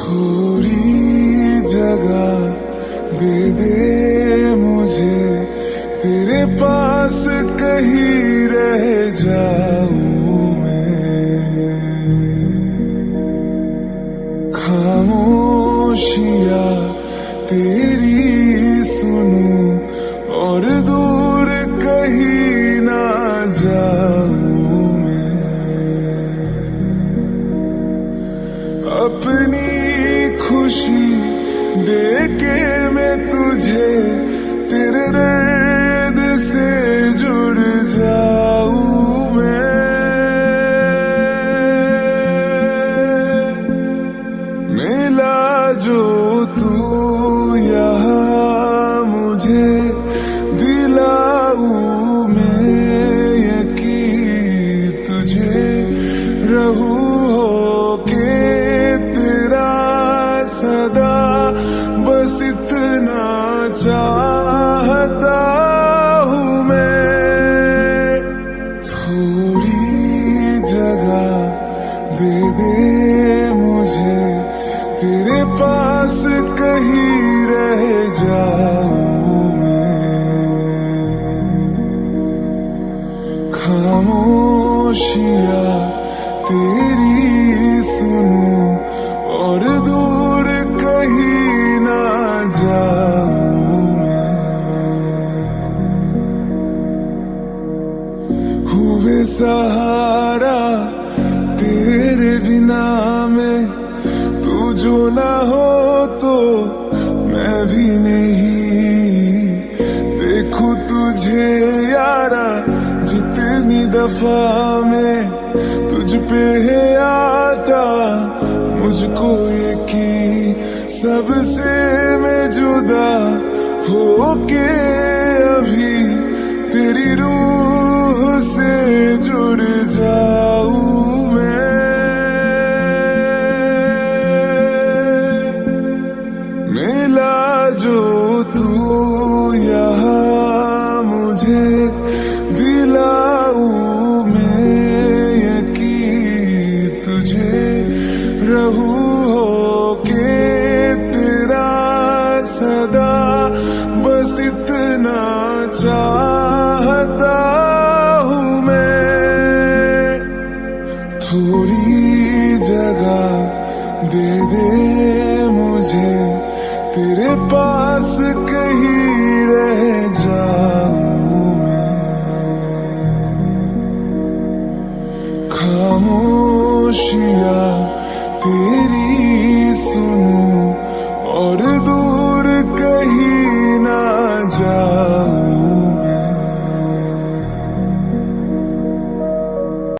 थोड़ी जगह दे दे मुझे, तेरे पास कहीं रह जाऊं मैं। खामोशियां तेरी सुनूं और दूर कहीं ना जाऊं मैं। अपनी खुशी देके मैं तुझे तेरे दर्द से जुड़ जाऊं मैं। मिला जो तू यहाँ मुझे, दिलाऊं मैं यकीन तुझे, रहूं होके तेरा सदा, बस इतना चाहता हूँ मैं। थोड़ी जगह दे दे मुझे, तेरे पास कहीं रह जाऊं मैं। खामोशियां तेरी सुनूं और दूर कहीं ना जाऊं मैं। हुए सहारा तेरे बिना मैं, तू जो ना हो तो मैं भी नहीं। देखूं तुझे यारा जितनी दफा मैं, तुझ पे है आता मुझको यकीन, सबसे मैं जुदा होके अभी तेरी रूह से जुड़ जाऊं मैं। मिला जो तू यहाँ मुझे, दिलाऊं मैं यकीन तुझे, रहूं होके तेरा सदा, बस इतना चाहता हूँ मैं। थोड़ी जगह दे दे मुझे, तेरे पास कहीं रह जाऊं मैं। खामोशियां तेरी सुनूं और दूर कहीं ना जाऊं।